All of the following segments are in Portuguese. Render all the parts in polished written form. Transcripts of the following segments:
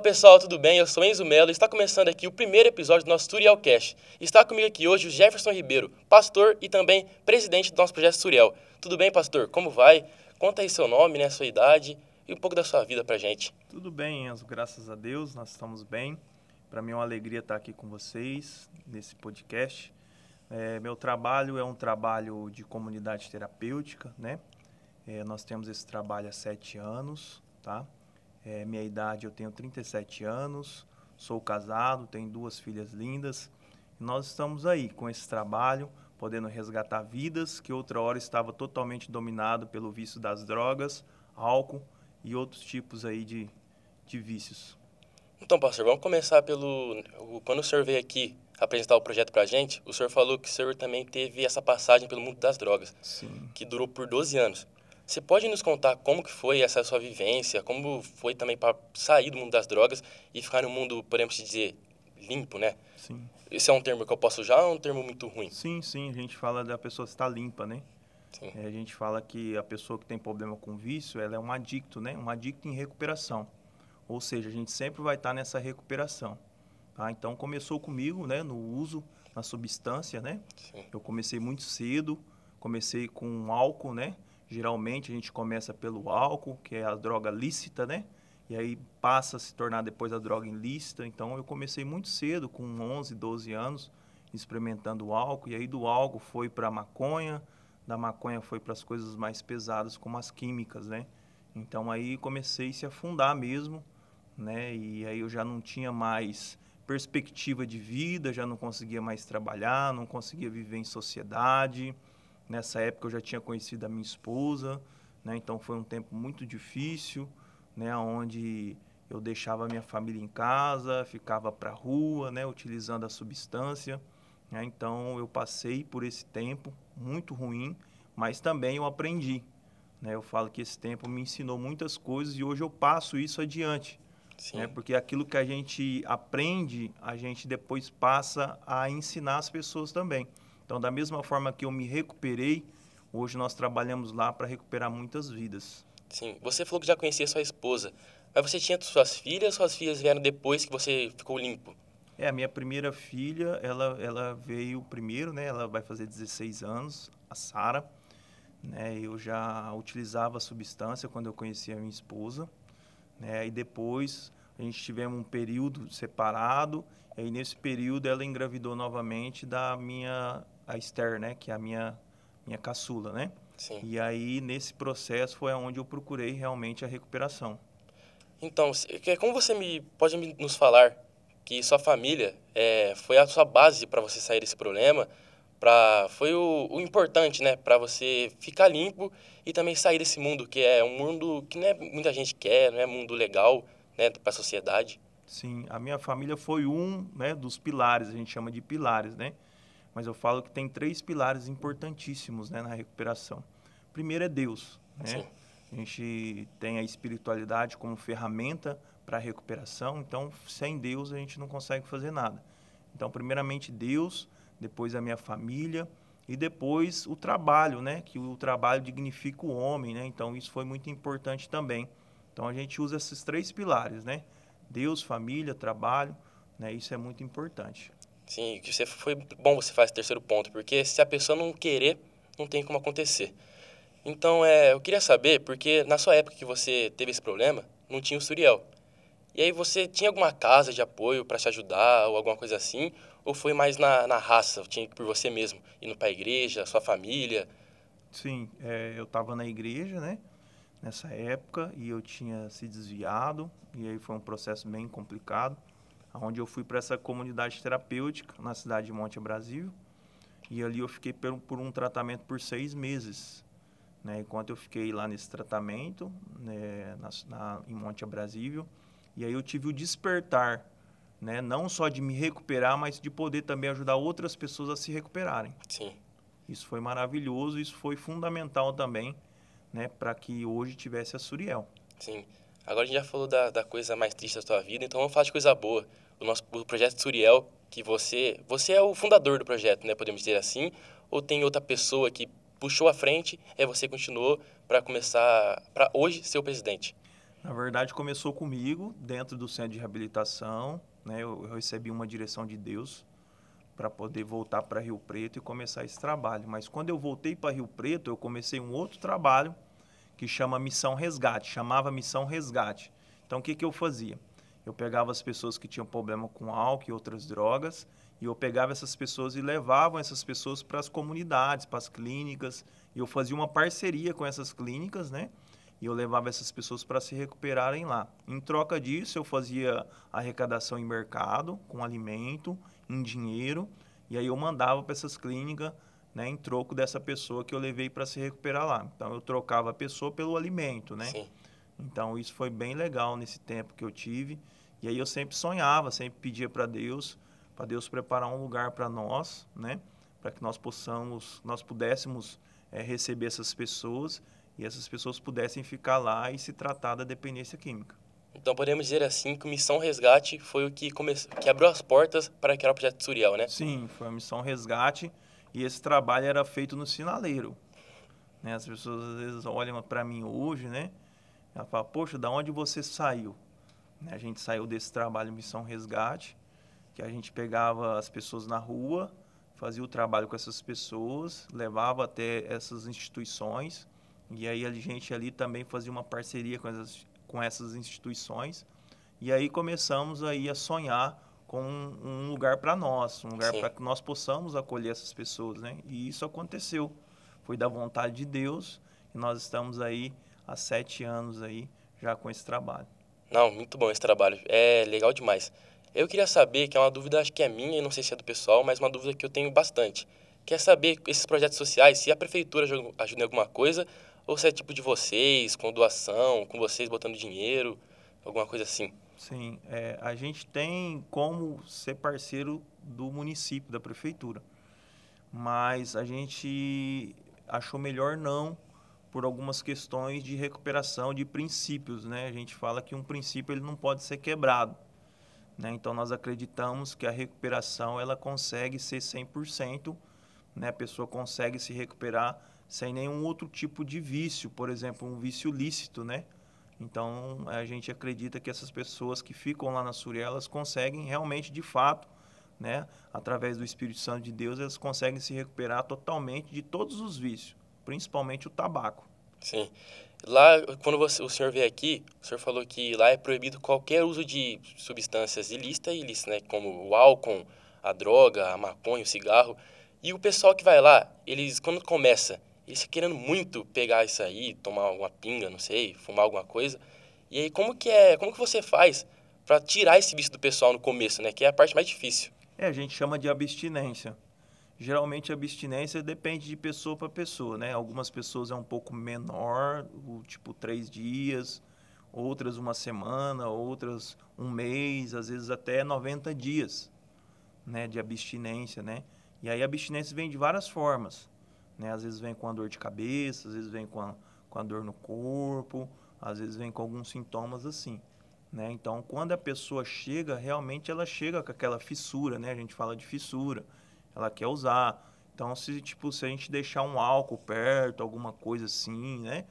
pessoal, tudo bem? Eu sou Enzo Mello e está começando aqui o primeiro episódio do nosso Turielcast. Está comigo aqui hoje o Jefferson Ribeiro, pastor e também presidente do nosso projeto Turiel. Tudo bem, pastor? Como vai? Conta aí seu nome, né, sua idade e um pouco da sua vida pra gente. Tudo bem, Enzo, graças a Deus, nós estamos bem. Para mim é uma alegria estar aqui com vocês nesse podcast. Meu trabalho é um trabalho de comunidade terapêutica, né? Nós temos esse trabalho há 7 anos, tá? Minha idade, eu tenho 37 anos, sou casado, tenho 2 filhas lindas. E nós estamos aí com esse trabalho, podendo resgatar vidas que outra hora estava totalmente dominado pelo vício das drogas, álcool e outros tipos aí de vícios. Então, pastor, vamos começar Quando o senhor veio aqui apresentar o projeto pra gente, o senhor falou que o senhor também teve essa passagem pelo mundo das drogas, Sim. que durou por 12 anos. Você pode nos contar como que foi essa sua vivência, como foi também para sair do mundo das drogas e ficar no mundo, podemos dizer, limpo, né? Sim. Esse é um termo que eu posso usar ou é um termo muito ruim? Sim, a gente fala da pessoa estar limpa, né? Sim. A gente fala que a pessoa que tem problema com vício, ela é um adicto, né? Um adicto em recuperação. Ou seja, a gente sempre vai estar nessa recuperação. Tá? Então, começou comigo, né? No uso, na substância, né? Sim. Eu comecei muito cedo, comecei com álcool, né? Geralmente a gente começa pelo álcool, que é a droga lícita, né? E aí passa a se tornar depois a droga ilícita. Então, eu comecei muito cedo, com 11, 12 anos, experimentando o álcool. E aí do álcool foi para a maconha, da maconha foi para as coisas mais pesadas, como as químicas, né? Então, aí comecei a se afundar mesmo, né? E aí eu já não tinha mais perspectiva de vida, já não conseguia mais trabalhar, não conseguia viver em sociedade. Nessa época eu já tinha conhecido a minha esposa, né? Então foi um tempo muito difícil, né? Onde eu deixava a minha família em casa, ficava para a rua, né? Utilizando a substância, né? Então eu passei por esse tempo muito ruim, mas também eu aprendi, né? Eu falo que esse tempo me ensinou muitas coisas e hoje eu passo isso adiante. Sim. Porque aquilo que a gente aprende, a gente depois passa a ensinar as pessoas também. Então, da mesma forma que eu me recuperei, hoje nós trabalhamos lá para recuperar muitas vidas. Sim. Você falou que já conhecia sua esposa, mas você tinha suas filhas vieram depois que você ficou limpo? A minha primeira filha, ela veio primeiro, né? Ela vai fazer 16 anos, a Sara, né? Eu já utilizava a substância quando eu conheci a minha esposa, né? E depois a gente tivemos um período separado, e aí nesse período ela engravidou novamente a Esther, né? Que é a minha caçula, né? Sim. E aí nesse processo foi onde eu procurei realmente a recuperação. Então, como nos falar que sua família foi a sua base para você sair desse problema, foi o importante, né, para você ficar limpo e também sair desse mundo que é um mundo que não é muita gente quer, não é mundo legal, né, para a sociedade. Sim, a minha família foi né, dos pilares, a gente chama de pilares, né? Mas eu falo que tem 3 pilares importantíssimos, né, na recuperação. Primeiro é Deus, né? Sim. A gente tem a espiritualidade como ferramenta para a recuperação, então sem Deus a gente não consegue fazer nada. Então, primeiramente Deus, depois a minha família e depois o trabalho, né? Que o trabalho dignifica o homem, né? Então, isso foi muito importante também. Então, a gente usa esses 3 pilares, né? Deus, família, trabalho, né? Isso é muito importante. Sim, foi bom você fazer esse terceiro ponto, porque se a pessoa não querer, não tem como acontecer. Então, eu queria saber, porque na sua época que você teve esse problema, não tinha o Suriel. E aí você tinha alguma casa de apoio para te ajudar ou alguma coisa assim? Ou foi mais na raça, tinha que ir por você mesmo, indo para a igreja, sua família? Sim, eu estava na igreja, né? Nessa época, e eu tinha se desviado, e aí foi um processo bem complicado, onde eu fui para essa comunidade terapêutica na cidade de Monte Brasil, e ali eu fiquei por um tratamento por 6 meses, né? Enquanto eu fiquei lá nesse tratamento, né, em Monte Brasil, e aí eu tive o despertar, né? Não só de me recuperar, mas de poder também ajudar outras pessoas a se recuperarem. Sim, Isso foi maravilhoso, isso foi fundamental também, né, para que hoje tivesse a Suriel. sim. Agora a gente já falou da coisa mais triste da sua vida, então vamos falar de coisa boa. O projeto Suriel, que você é o fundador do projeto, né? Podemos dizer assim, ou tem outra pessoa que puxou à frente, você continuou para começar, para hoje ser o presidente? Na verdade, começou comigo, dentro do centro de reabilitação, né? Eu recebi uma direção de Deus para poder voltar para Rio Preto e começar esse trabalho. Mas quando eu voltei para Rio Preto, eu comecei um outro trabalho que chama Missão Resgate, chamava Missão Resgate. Então, o que que eu fazia? Eu pegava as pessoas que tinham problema com álcool e outras drogas, e eu pegava essas pessoas e levava essas pessoas para as comunidades, para as clínicas, e eu fazia uma parceria com essas clínicas, né? E eu levava essas pessoas para se recuperarem lá. Em troca disso, eu fazia arrecadação em mercado, com alimento, em dinheiro, e aí eu mandava para essas clínicas, né, em troco dessa pessoa que eu levei para se recuperar lá. Então, eu trocava a pessoa pelo alimento, né? Sim. Então, isso foi bem legal nesse tempo que eu tive. E aí eu sempre sonhava, sempre pedia para Deus preparar um lugar para nós, né? Para que nós pudéssemos receber essas pessoas e essas pessoas pudessem ficar lá e se tratar da dependência química. Então podemos dizer assim que o Missão Resgate foi o que que abriu as portas para criar o projeto Suriel, né? Sim, foi a missão resgate e esse trabalho era feito no sinaleiro, né? As pessoas às vezes olham para mim hoje, né? Ela fala, poxa, da onde você saiu? Né? A gente saiu desse trabalho Missão Resgate, que a gente pegava as pessoas na rua, fazia o trabalho com essas pessoas, levava até essas instituições, e aí a gente ali também fazia uma parceria com essas instituições, e aí começamos aí a sonhar com um lugar para nós, um lugar Sim. para que nós possamos acolher essas pessoas, né? E isso aconteceu, foi da vontade de Deus, e nós estamos aí há 7 anos aí já com esse trabalho. Não, muito bom esse trabalho. É legal demais. Eu queria saber, que é uma dúvida, acho que é minha, e não sei se é do pessoal, mas uma dúvida que eu tenho bastante. Quer saber esses projetos sociais, se a prefeitura ajuda em alguma coisa, ou se é tipo de vocês, com doação, com vocês botando dinheiro, alguma coisa assim. Sim, a gente tem como ser parceiro do município, da prefeitura, mas a gente achou melhor não, por algumas questões de recuperação de princípios, né? A gente fala que um princípio ele não pode ser quebrado, né? Então nós acreditamos que a recuperação ela consegue ser 100%, né? A pessoa consegue se recuperar sem nenhum outro tipo de vício, por exemplo, um vício lícito, né? Então a gente acredita que essas pessoas que ficam lá na Suriel, elas conseguem realmente, de fato, né? Através do Espírito Santo de Deus, elas conseguem se recuperar totalmente de todos os vícios, principalmente o tabaco. Sim. Lá, quando o senhor veio aqui, o senhor falou que lá é proibido qualquer uso de substâncias ilícitas e ilícitas, né? Como o álcool, a droga, a maconha, o cigarro. E o pessoal que vai lá, eles, quando começa, eles ficam querendo muito pegar isso aí, tomar uma pinga, não sei, fumar alguma coisa. E aí, como que você faz para tirar esse vício do pessoal no começo, né? Que é a parte mais difícil. A gente chama de abstinência. Geralmente a abstinência depende de pessoa para pessoa, né? Algumas pessoas é um pouco menor, tipo 3 dias, outras uma semana, outras um mês, às vezes até 90 dias, né, de abstinência, né? E aí a abstinência vem de várias formas, né? Às vezes vem com a dor de cabeça, às vezes vem com a dor no corpo, às vezes vem com alguns sintomas assim, né? Então, quando a pessoa chega, realmente ela chega com aquela fissura, né? A gente fala de fissura, ela quer usar. Então, se a gente deixar um álcool perto, alguma coisa assim, né?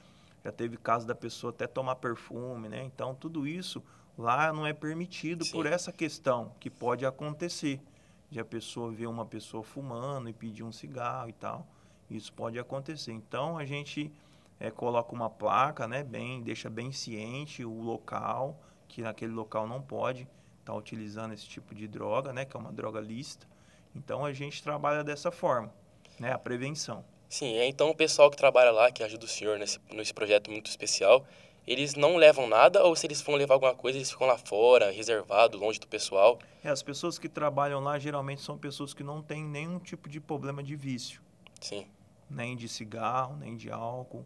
Já teve caso da pessoa até tomar perfume, né? Então, tudo isso lá não é permitido por Sim. essa questão que pode acontecer, de a pessoa ver uma pessoa fumando e pedir um cigarro e tal. Isso pode acontecer. Então, a gente coloca uma placa, né? Deixa bem ciente o local, que naquele local não pode estar utilizando esse tipo de droga, né? Que é uma droga lícita. Então, a gente trabalha dessa forma, né? A prevenção. Sim, então o pessoal que trabalha lá, que ajuda o senhor nesse projeto muito especial, eles não levam nada ou se eles vão levar alguma coisa, eles ficam lá fora, reservado, longe do pessoal? As pessoas que trabalham lá geralmente são pessoas que não têm nenhum tipo de problema de vício, Sim, nem de cigarro, nem de álcool,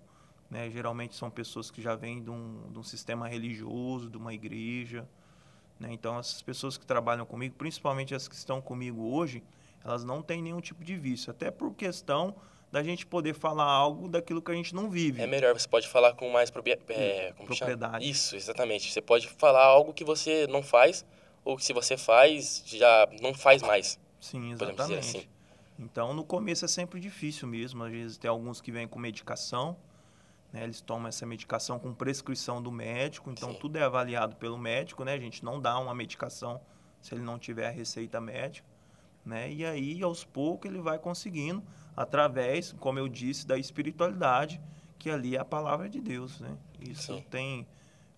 né? Geralmente são pessoas que já vêm de um sistema religioso, de uma igreja, né? Então, essas pessoas que trabalham comigo, principalmente as que estão comigo hoje, elas não têm nenhum tipo de vício, até por questão da gente poder falar algo daquilo que a gente não é vive. melhor, você pode falar com mais como que chama? Propriedade. Isso, exatamente. Você pode falar algo que você não faz ou que se você faz, já não faz mais, Sim, podemos dizer assim. exatamente. Então, no começo é sempre difícil mesmo. Às vezes tem alguns que vêm com medicação, né? Eles tomam essa medicação com prescrição do médico, então Sim. tudo é avaliado pelo médico, né? A gente não dá uma medicação se ele não tiver a receita médica, né? E aí, aos poucos, ele vai conseguindo, através, como eu disse, da espiritualidade, que ali é a palavra de Deus, né? Isso Sim.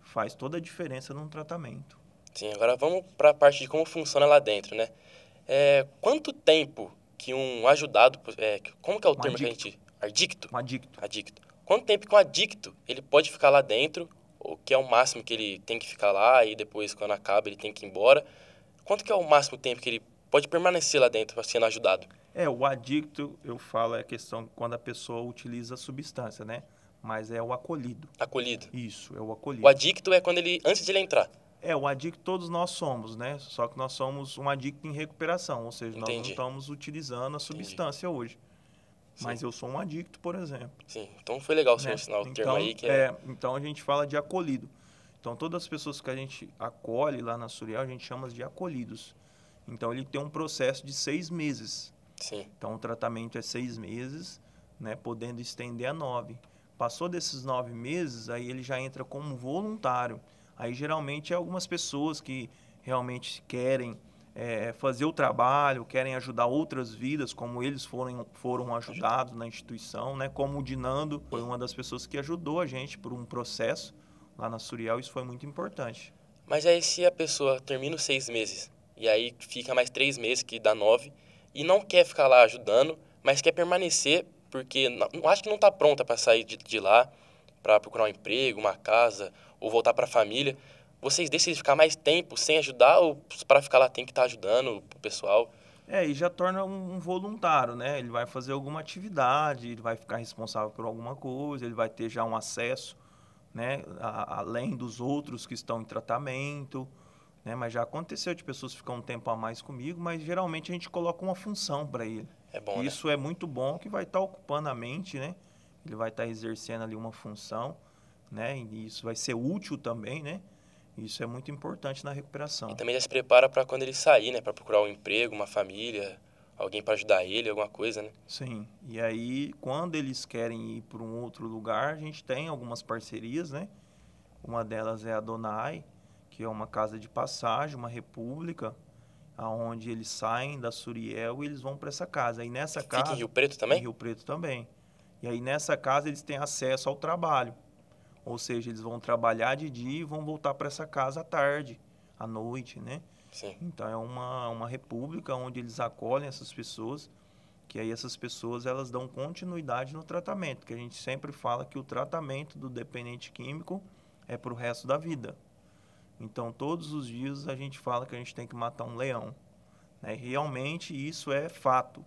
faz toda a diferença num tratamento. Sim, agora vamos para a parte de como funciona lá dentro, né? Quanto tempo que um ajudado, como que é o Um termo que a adicto, gente... Adicto? um adicto. Adicto. Quanto tempo que um adicto ele pode ficar lá dentro, ou que é o máximo que ele tem que ficar lá e depois, quando acaba, ele tem que ir embora? Quanto que é o máximo tempo que ele pode permanecer lá dentro sendo ajudado? O adicto, eu falo, é a questão quando a pessoa utiliza a substância, né? Mas é o acolhido. Acolhido. Isso, é o O acolhido. adicto é quando ele, antes de ele entrar. O adicto todos nós somos, né? Só que nós somos um adicto em recuperação, ou seja, nós não Entendi. estamos utilizando a Entendi. substância hoje. Sim. Mas eu sou um adicto, por exemplo, Sim. Então foi legal o senhor né? ensinar o termo Então, aí, que é... então a gente fala de acolhido. Então todas as pessoas que a gente acolhe lá na Suriel, a gente chama de acolhidos. Então ele tem um processo de 6 meses. Sim. Então o tratamento é 6 meses, né? Podendo estender a 9. Passou desses 9 meses, aí ele já entra como voluntário. Aí geralmente é algumas pessoas que realmente querem fazer o trabalho, querem ajudar outras vidas, como eles foram ajudados na instituição, né? Como o Dinando foi uma das pessoas que ajudou a gente por um processo lá na Suriel, isso foi muito importante. Mas aí se a pessoa termina os 6 meses, e aí fica mais 3 meses, que dá 9, e não quer ficar lá ajudando, mas quer permanecer, porque acho que não está pronta para sair de lá, para procurar um emprego, uma casa, ou voltar para a família, vocês decidem ficar mais tempo sem ajudar, ou para ficar lá tem que estar ajudando o pessoal? E já torna um voluntário, né? Ele vai fazer alguma atividade, ele vai ficar responsável por alguma coisa, ele vai ter já um acesso, né? Além dos outros que estão em tratamento, né? Mas já aconteceu de pessoas ficar um tempo a mais comigo, mas geralmente a gente coloca uma função para ele. É bom, Que né? isso é muito bom, que vai estar ocupando a mente, né? Ele vai estar exercendo ali uma função, né? E isso vai ser útil também, né? Isso é muito importante na E recuperação. também já se prepara para quando ele sair, né? Para procurar um emprego, uma família, alguém para ajudar ele, alguma coisa, né? Sim, e aí quando eles querem ir para um outro lugar, a gente tem algumas parcerias, né? Uma delas é a Donai, que é uma casa de passagem, uma república, aonde eles saem da Suriel e eles vão para essa casa. E nessa Fica em casa, Rio Preto em também? Rio Preto também. E aí nessa casa eles têm acesso ao trabalho. Ou seja, eles vão trabalhar de dia e vão voltar para essa casa à tarde, à noite, né? Sim. Então é uma república onde eles acolhem essas pessoas, que aí essas pessoas elas dão continuidade no tratamento, que a gente sempre fala que o tratamento do dependente químico é para o resto da vida. Então todos os dias a gente fala que a gente tem que matar um leão, né? Realmente isso é fato,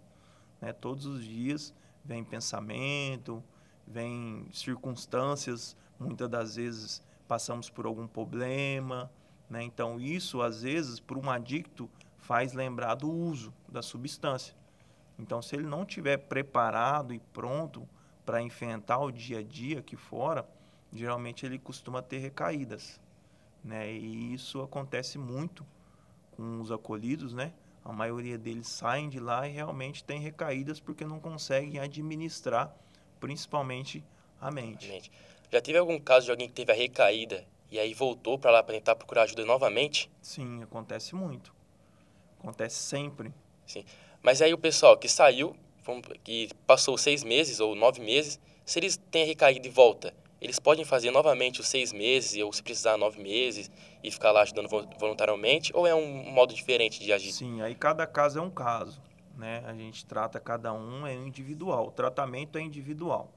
né? Todos os dias vem pensamento, vem circunstâncias, muitas das vezes passamos por algum problema, né? Então isso às vezes para um adicto faz lembrar do uso da substância. Então se ele não estiver preparado e pronto para enfrentar o dia a dia aqui fora, geralmente ele costuma ter recaídas, né? E isso acontece muito com os acolhidos, né? A maioria deles saem de lá e realmente tem recaídas porque não conseguem administrar, principalmente a mente. Realmente. Já teve algum caso de alguém que teve a recaída e aí voltou para lá para tentar procurar ajuda novamente? Sim, acontece muito. Acontece sempre. Sim. Mas aí o pessoal que saiu, que passou 6 meses ou 9 meses, se eles têm a recaída e volta, eles podem fazer novamente os 6 meses, ou se precisar 9 meses, e ficar lá ajudando voluntariamente, ou é um modo diferente de agir? Sim, aí cada caso é um caso, né? A gente trata cada um é individual. O tratamento é individual.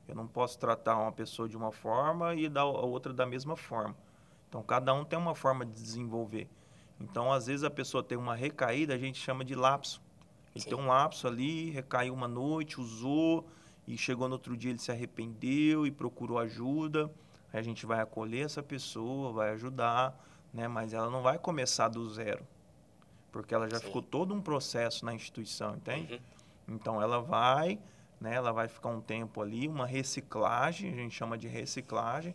Eu não posso tratar uma pessoa de uma forma e dar a outra da mesma forma. Então cada um tem uma forma de desenvolver. Então às vezes a pessoa tem uma recaída, a gente chama de lapso. Ele Sim. tem um lapso ali, recaiu uma noite, usou e chegou no outro dia ele se arrependeu e procurou ajuda. Aí a gente vai acolher essa pessoa, vai ajudar, né? Mas ela não vai começar do zero, porque ela já Sim. ficou todo um processo na instituição, entende? Uhum. Então ela vai, né? Ela vai ficar um tempo ali, uma reciclagem, a gente chama de reciclagem.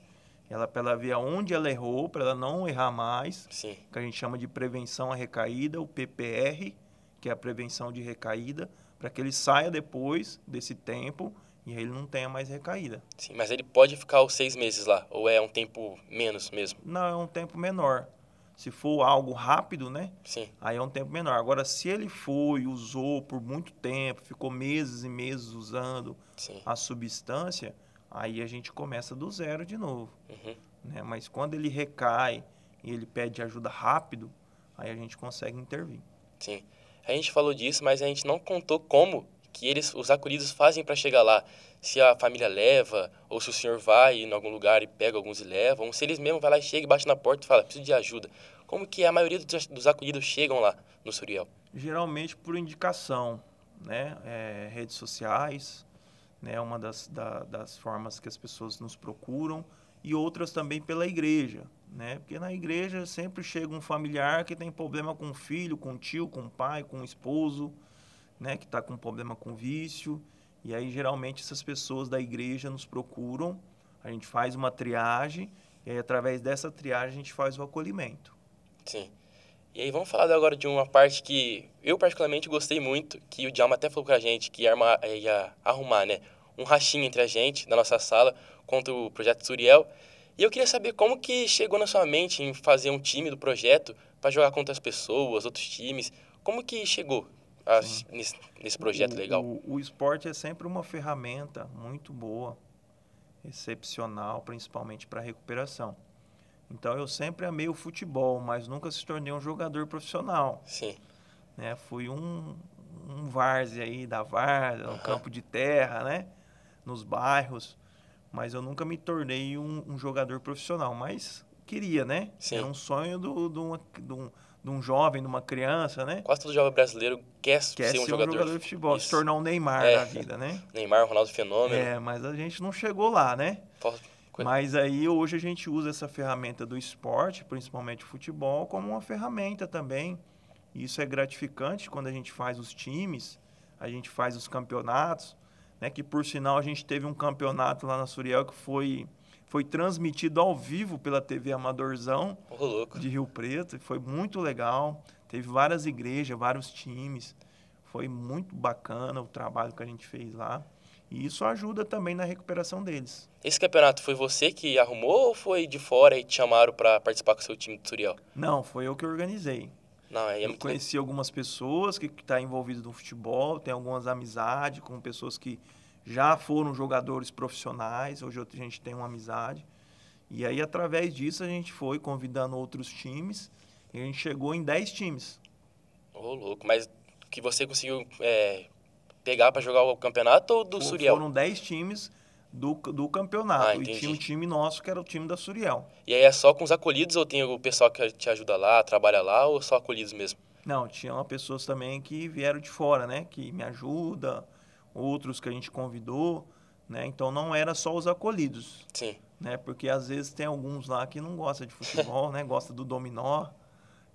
Ela para ela ver aonde ela errou, para ela não errar mais, Sim. que a gente chama de prevenção à recaída, o PPR, que é a prevenção de recaída, para que ele saia depois desse tempo e aí ele não tenha mais recaída. Sim, mas ele pode ficar os 6 meses lá, ou é um tempo menos mesmo? Não, é um tempo menor. Se for algo rápido, né? Sim, Aí é um tempo menor. Agora, se ele foi, usou por muito tempo, ficou meses e meses usando sim. a substância, aí a gente começa do zero de novo, Uhum. né? Mas quando ele recai e ele pede ajuda rápido, aí a gente consegue intervir. Sim. A gente falou disso, mas a gente não contou como que os acolhidos fazem para chegar lá. Se a família leva, ou se o senhor vai em algum lugar e pega alguns e leva, ou se eles mesmos vai lá e chega e bate na porta e fala, preciso de ajuda. Como que a maioria dos acolhidos chegam lá no Suriel? Geralmente por indicação, né? Redes sociais, né? Uma das formas que as pessoas nos procuram, e outras também pela igreja, né? Porque na igreja sempre chega um familiar que tem problema com o filho, com o tio, com o pai, com o esposo, né? Que está com problema com vício. E aí geralmente essas pessoas da igreja nos procuram, a gente faz uma triagem, e aí através dessa triagem a gente faz o acolhimento. Sim. E aí vamos falar agora de uma parte que eu particularmente gostei muito, que o Djalma até falou pra gente que ia arrumar, né? Um rachinho entre a gente, na nossa sala, contra o Projeto Suriel. E eu queria saber como que chegou na sua mente em fazer um time do projeto para jogar contra as pessoas, outros times. Como que chegou Sim. nesse projeto legal? O esporte é sempre uma ferramenta muito boa, excepcional, principalmente para recuperação. Então eu sempre amei o futebol, mas nunca se tornei um jogador profissional, Sim. né? Fui um várzea aí da várzea, no Aham. campo de terra, né? Nos bairros, mas eu nunca me tornei um jogador profissional, mas queria, né? Era Sim. um sonho de um jovem, de uma criança, né? Quase todo jovem brasileiro quer Quer ser um ser um jogador. jogador de futebol, se Isso. tornar um Neymar É. da vida, né? Neymar, Ronaldo Fenômeno. Mas a gente não chegou lá, né? Fal- Mas aí hoje a gente usa essa ferramenta do esporte, principalmente o futebol, como uma ferramenta também. E isso é gratificante quando a gente faz os times, a gente faz os campeonatos, né? Que por sinal a gente teve um campeonato lá na Suriel que foi transmitido ao vivo pela TV Amadorzão Ô, louco. de Rio Preto, e foi muito legal. Teve várias igrejas, vários times. Foi muito bacana o trabalho que a gente fez lá. E isso ajuda também na recuperação deles. Esse campeonato foi você que arrumou ou foi de fora e te chamaram para participar com o seu time do Suriel? Não, foi eu que organizei. Não, aí é Eu muito legal. conheci algumas pessoas que estão envolvidas no futebol, tem algumas amizades com pessoas que já foram jogadores profissionais, hoje a gente tem uma amizade. E aí, através disso, a gente foi convidando outros times e a gente chegou em 10 times. Ô, louco. Mas que você conseguiu pegar para jogar o campeonato ou do Suriel? Foram 10 times do Ah, campeonato e tinha um entendi. time nosso que era o time da Suriel. E aí é só com os acolhidos ou tem o pessoal que te ajuda lá, trabalha lá, ou só acolhidos mesmo? Não, tinha pessoas também que vieram de fora, né? Que me ajuda, outros que a gente convidou, né? Então não era só os acolhidos, Sim. né? Porque às vezes tem alguns lá que não gostam de futebol, né? Gosta do dominó.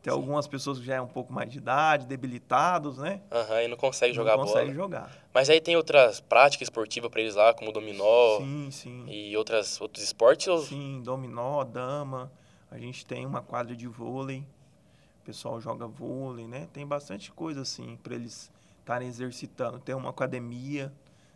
Tem Sim. algumas pessoas que já é um pouco mais de idade, debilitados, né? Aham, e não consegue Não jogar conseguem bola. jogar. Mas aí tem outras práticas esportivas para eles lá, como dominó Sim, sim. e outros esportes? Ou... Sim, dominó, dama. A gente tem uma quadra de vôlei. O pessoal joga vôlei, né? Tem bastante coisa assim para eles estarem exercitando. Tem uma academia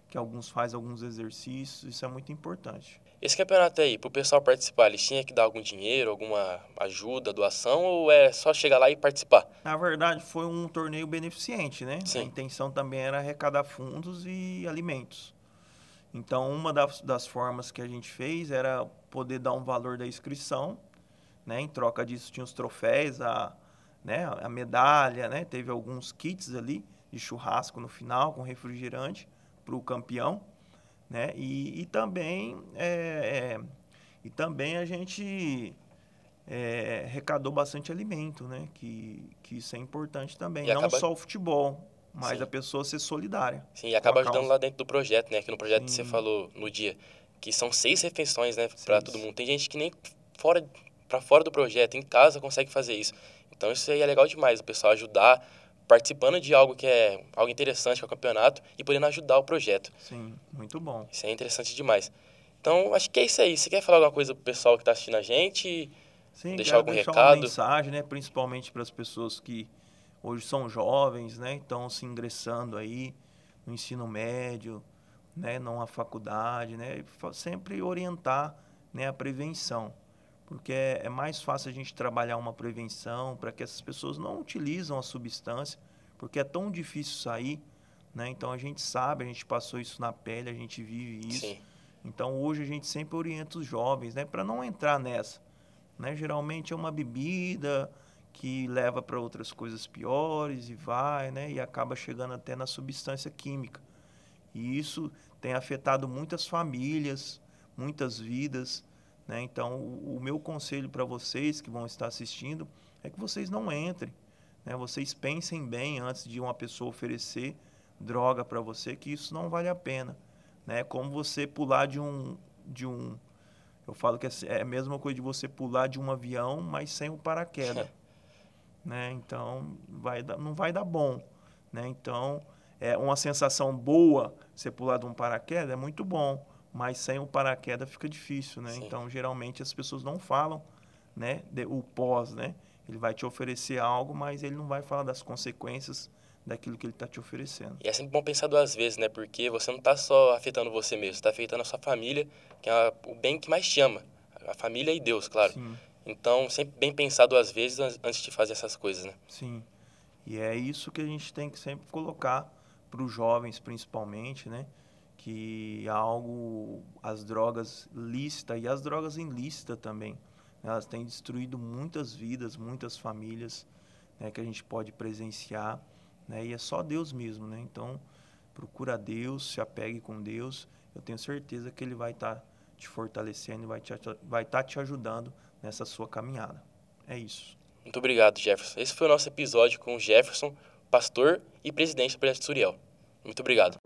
que alguns fazem alguns exercícios. Isso é muito importante. Esse campeonato aí, pro pessoal participar, eles tinham que dar algum dinheiro, alguma ajuda, doação, ou é só chegar lá e participar? Na verdade, foi um torneio beneficente, né? A Sim. intenção também era arrecadar fundos e alimentos. Então, uma das formas que a gente fez era poder dar um valor da inscrição, né? Em troca disso tinha os troféus, né? A medalha, né? Teve alguns kits ali de churrasco no final com refrigerante para o campeão, né? E também a gente arrecadou bastante alimento, né? Que isso é importante também. E Não acaba, só o futebol, mas sim, a pessoa ser solidária sim, e com a acaba ajudando causa. lá dentro do projeto, né? Que no projeto você Sim, falou no dia, que são 6 refeições, né, para todo 6. mundo. Tem gente que nem fora, para fora do projeto, em casa, consegue fazer isso. Então isso aí é legal demais, o pessoal ajudar, participando de algo que é algo interessante, que é o campeonato, e podendo ajudar o projeto. Sim, muito bom. Isso é interessante demais. Então, acho que é isso aí. Você quer falar alguma coisa pro pessoal que tá assistindo a gente? Sim, Deixar quero algum deixar uma recado? mensagem, né? Principalmente para as pessoas que hoje são jovens, né? Estão se ingressando aí no ensino médio, né, não a faculdade, né, e sempre orientar, né, a prevenção, porque é mais fácil a gente trabalhar uma prevenção para que essas pessoas não utilizam a substância, porque é tão difícil sair, né, então a gente sabe, a gente passou isso na pele, a gente vive isso, Sim. então hoje a gente sempre orienta os jovens, né, para não entrar nessa, né, geralmente é uma bebida que leva para outras coisas piores e vai, né, e acaba chegando até na substância química. E isso tem afetado muitas famílias, muitas vidas, né? Então, o meu conselho para vocês que vão estar assistindo é que vocês não entrem, né? Vocês pensem bem antes de uma pessoa oferecer droga para você, que isso não vale a pena, né? Como você pular eu falo que é a mesma coisa de você pular de um avião, mas sem o paraquedas, né? Então, não vai dar bom, né? Então, é uma sensação boa você pular de um paraquedas é muito bom, mas sem o paraquedas fica difícil, né? Sim. Então, geralmente as pessoas não falam, né, o pós, né? Ele vai te oferecer algo, mas ele não vai falar das consequências daquilo que ele está te oferecendo. E é sempre bom pensar duas vezes, né? Porque você não tá só afetando você mesmo, você tá afetando a sua família, que é o bem que mais te ama. A família e Deus, claro. Sim, Então, sempre bem pensar duas vezes antes de fazer essas coisas, né? sim. E é isso que a gente tem que sempre colocar para os jovens, principalmente, né? Que as drogas lícitas e as drogas ilícitas também, né? Elas têm destruído muitas vidas, muitas famílias, né? Que a gente pode presenciar, né? E é só Deus mesmo, né? Então, procura Deus, se apegue com Deus. Eu tenho certeza que Ele vai estar te fortalecendo e vai estar te ajudando nessa sua caminhada. É isso. Muito obrigado, Jefferson. Esse foi o nosso episódio com o Jefferson, pastor e presidente do Projeto Suriel. Muito obrigado.